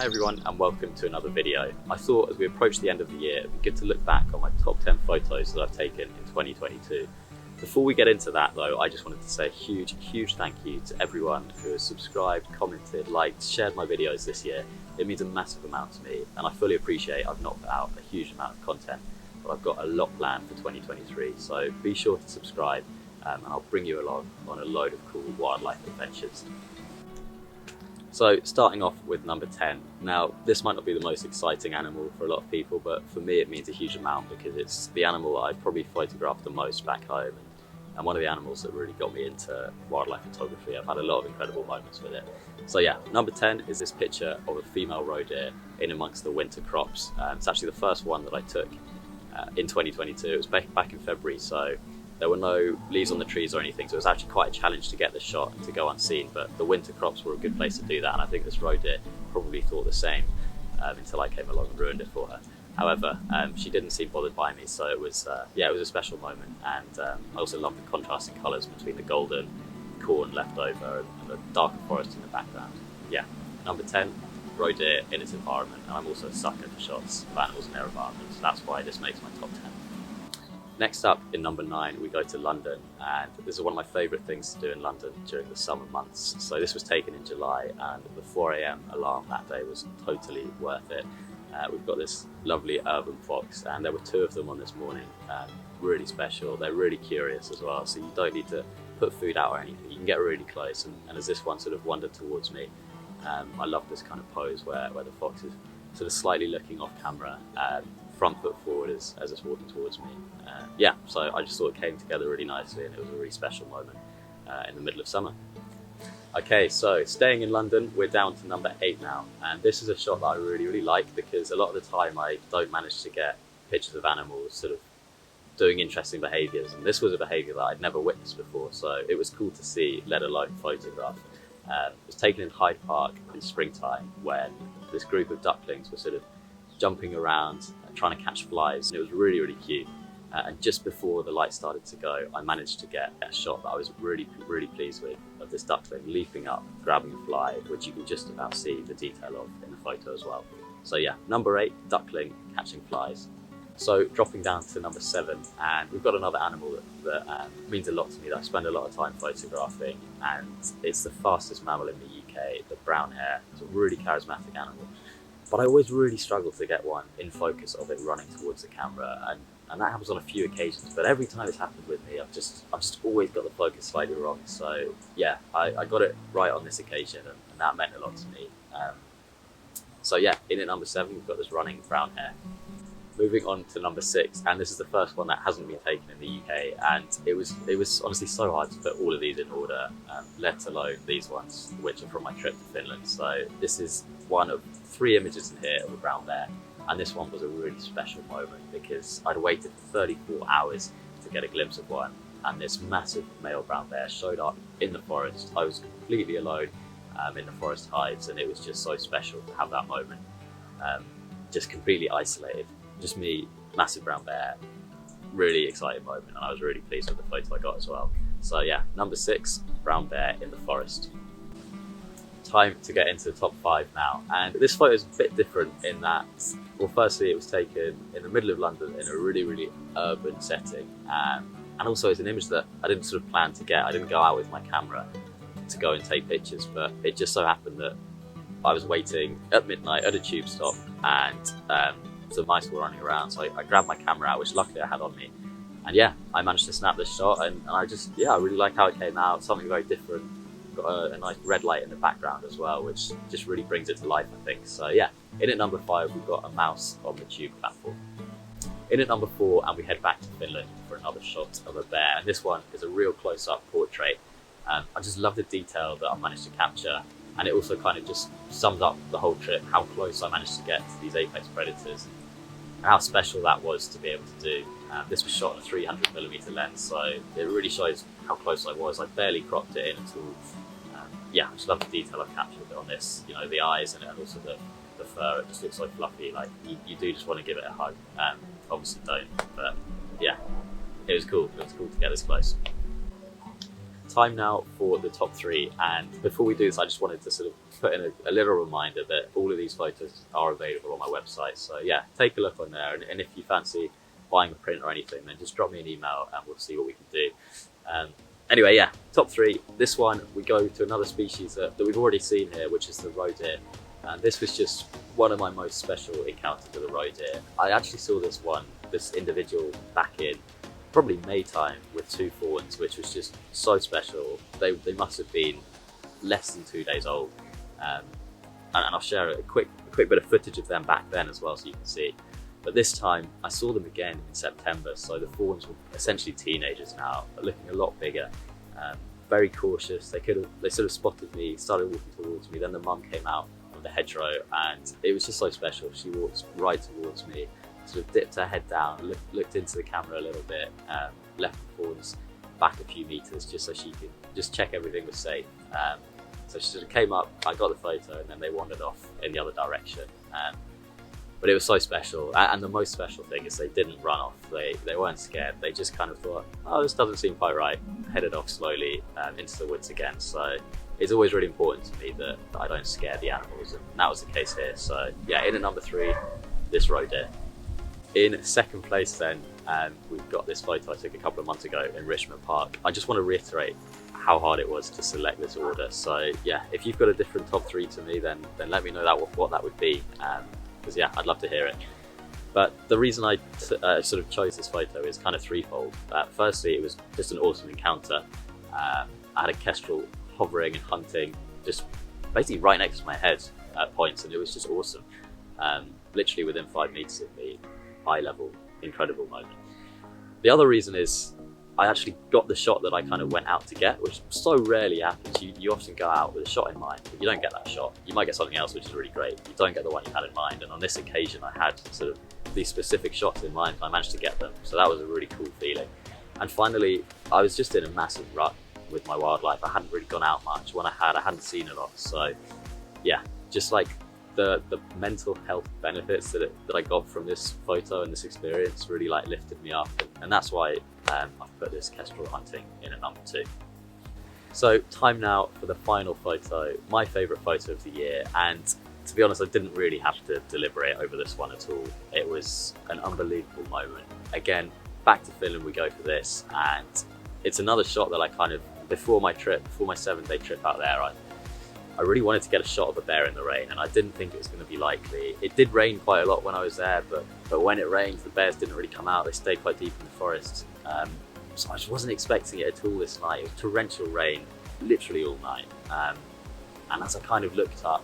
everyone and welcome to another video. I thought as we approach the end of the year it'd be good to look back on my top 10 photos that I've taken in 2022. Before we get into that though, I just wanted to say a huge thank you to everyone who has subscribed, commented, liked, shared my videos this year. It means a massive amount to me and I fully appreciate I've not put out a huge amount of content, but I've got a lot planned for 2023, so be sure to subscribe and I'll bring you along on a load of cool wildlife adventures. So starting off with number 10. Now this might not be the most exciting animal for a lot of people, but for me it means a huge amount because it's the animal I probably photographed the most back home and one of the animals that really got me into wildlife photography. I've had a lot of incredible moments with it. So yeah, number 10 is this picture of a female roe deer in amongst the winter crops. It's actually the first one that I took in 2022. It was back in February, so there were no leaves on the trees or anything, so it was actually quite a challenge to get the shot and to go unseen, but the winter crops were a good place to do that, and I think this roe deer probably thought the same until I came along and ruined it for her. However, she didn't seem bothered by me, so it was a special moment, and I also love the contrasting colours between the golden corn left over and the darker forest in the background. Yeah, number 10, roe deer in its environment, and I'm also a sucker for shots of animals in their environment, so that's why this makes my top 10. Next up, in number 9, we go to London, and this is one of my favourite things to do in London during the summer months. So this was taken in July, and the 4 AM alarm that day was totally worth it. We've got this lovely urban fox, and there were 2 of them on this morning. Really special. They're really curious as well, so you don't need to put food out or anything. You can get really close, and as this one sort of wandered towards me, I love this kind of pose where the fox is sort of slightly looking off camera, front foot forward as it's walking towards me. Yeah, so I just thought it came together really nicely, and it was a really special moment in the middle of summer. Okay, so staying in London, we're down to number 8 now, and this is a shot that I really like because a lot of the time I don't manage to get pictures of animals sort of doing interesting behaviours, and this was a behaviour that I'd never witnessed before, so it was cool to see, let alone photograph. It was taken in Hyde Park in springtime when this group of ducklings were sort of jumping around trying to catch flies, and it was really cute. And just before the light started to go, I managed to get a shot that I was really pleased with, of this duckling leaping up, grabbing a fly, which you can just about see the detail of in the photo as well. So yeah, number 8, duckling catching flies. So dropping down to number 7, and we've got another animal that means a lot to me, that I spend a lot of time photographing, and it's the fastest mammal in the UK, the brown hare. It's a really charismatic animal, but I always really struggle to get one in focus of it running towards the camera, and that happens on a few occasions, but every time it's happened with me, I've just always got the focus slightly wrong. So yeah, I got it right on this occasion, and that meant a lot to me. So yeah, in at number 7, we've got this running brown hare. Moving on to number 6, and this is the first one that hasn't been taken in the UK, and it was honestly so hard to put all of these in order, let alone these ones, which are from my trip to Finland. So this is one of 3 images in here of a brown bear, and this one was a really special moment because I'd waited for 34 hours to get a glimpse of one, and this massive male brown bear showed up in the forest. I was completely alone in the forest hides, and it was just so special to have that moment, just completely isolated. Just me, massive brown bear, really exciting moment, and I was really pleased with the photo I got as well. So yeah, number 6, brown bear in the forest. Time to get into the top 5 now, and this photo is a bit different in that, well, firstly it was taken in the middle of London in a really urban setting, and also it's an image that I didn't sort of plan to get. I didn't go out with my camera to go and take pictures, but it just so happened that I was waiting at midnight at a tube stop, and some mice were running around, so I grabbed my camera out, which luckily I had on me, and yeah, I managed to snap this shot, and I really like how it came out, something very different. Got a nice red light in the background as well, which just really brings it to life, I think. So yeah, in at number 5, we've got a mouse on the tube platform. In at number 4, and we head back to Finland for another shot of a bear, and this one is a real close-up portrait. I just love the detail that I managed to capture, and it also kind of just sums up the whole trip, how close I managed to get to these apex predators, and how special that was to be able to do. This was shot on a 300mm lens, so it really shows how close I was. I barely cropped it in at all. Yeah, I just love the detail I've captured on this, you know, the eyes and also the fur. It just looks so fluffy, like you do just want to give it a hug. Obviously don't, but yeah, it was cool. It was cool to get this close. time now for the top 3, and before we do this I just wanted to sort of put in a little reminder that all of these photos are available on my website, so yeah, take a look on there, and if you fancy buying a print or anything, then just drop me an email and we'll see what we can do. Anyway, yeah, top 3. This one, we go to another species that we've already seen here, which is the roe deer. And this was just one of my most special encounters with a roe deer. I actually saw this individual back in probably May time with 2 fawns, which was just so special. They must have been less than 2 days old. And I'll share a quick bit of footage of them back then as well so you can see. But this time I saw them again in September, so the fawns were essentially teenagers now, but looking a lot bigger. Very cautious. They sort of spotted me, started walking towards me, then the mum came out of the hedgerow, and it was just so special. She walked right towards me, sort of dipped her head down, looked into the camera a little bit, left the fawns back a few meters just so she could just check everything was safe. So she sort of came up, I got the photo, and then they wandered off in the other direction. But it was so special, and the most special thing is they didn't run off. They weren't scared. They just kind of thought, oh, this doesn't seem quite right, headed off slowly into the woods again. So it's always really important to me that I don't scare the animals, and that was the case here. So yeah, in at number 3, this roe deer. In second place then, we've got this photo I took a couple of months ago in Richmond Park. I just want to reiterate how hard it was to select this order. So yeah, if you've got a different top 3 to me, then let me know what that would be. Because yeah, I'd love to hear it. But the reason I sort of chose this photo is kind of threefold. Firstly, it was just an awesome encounter. I had a kestrel hovering and hunting just basically right next to my head at points, and it was just awesome. Literally within 5 meters of me, high level, incredible moment. The other reason is I actually got the shot that I kind of went out to get, which so rarely happens. You often go out with a shot in mind, but you don't get that shot. You might get something else, which is really great. You don't get the one you had in mind. And on this occasion, I had sort of these specific shots in mind, and I managed to get them. So that was a really cool feeling. And finally, I was just in a massive rut with my wildlife. I hadn't really gone out much. When I hadn't seen a lot. So yeah, just like the mental health benefits that I got from this photo and this experience really like lifted me up, and that's why I've put this kestrel hunting in at number 2. So time now for the final photo, my favourite photo of the year, and to be honest I didn't really have to deliberate over this one at all. It was an unbelievable moment. Again, back to Finland we go for this, and it's another shot that I kind of, before my 7-day trip out there, I really wanted to get a shot of a bear in the rain, and I didn't think it was going to be likely. It did rain quite a lot when I was there, but when it rained, the bears didn't really come out. They stayed quite deep in the forest. So I just wasn't expecting it at all this night. It was torrential rain, literally all night. And as I kind of looked out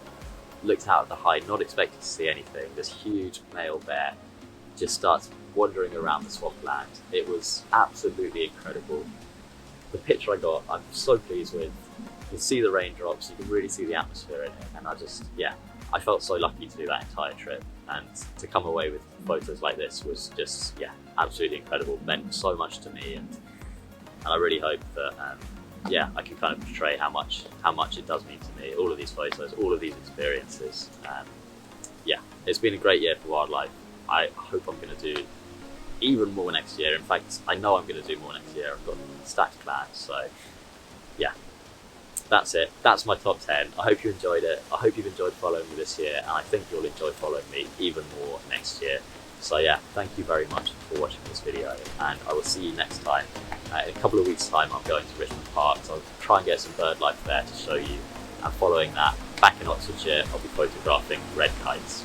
at the height, not expecting to see anything, this huge male bear just starts wandering around the swampland. It was absolutely incredible. The picture I got, I'm so pleased with. You can see the raindrops, you can really see the atmosphere in it, and I felt so lucky to do that entire trip, and to come away with photos like this was just, yeah, absolutely incredible. It meant so much to me, and I really hope that I can kind of portray how much it does mean to me, all of these photos, all of these experiences. Yeah, it's been a great year for wildlife. I hope I'm going to do even more next year. In fact, I know I'm going to do more next year. I've got stacked plans, so yeah. That's it. That's my top 10. I hope you enjoyed it. I hope you've enjoyed following me this year, and I think you'll enjoy following me even more next year. So yeah, thank you very much for watching this video, and I will see you next time. In a couple of weeks' time, I'm going to Richmond Park, so I'll try and get some bird life there to show you. And following that, back in Oxfordshire, I'll be photographing red kites.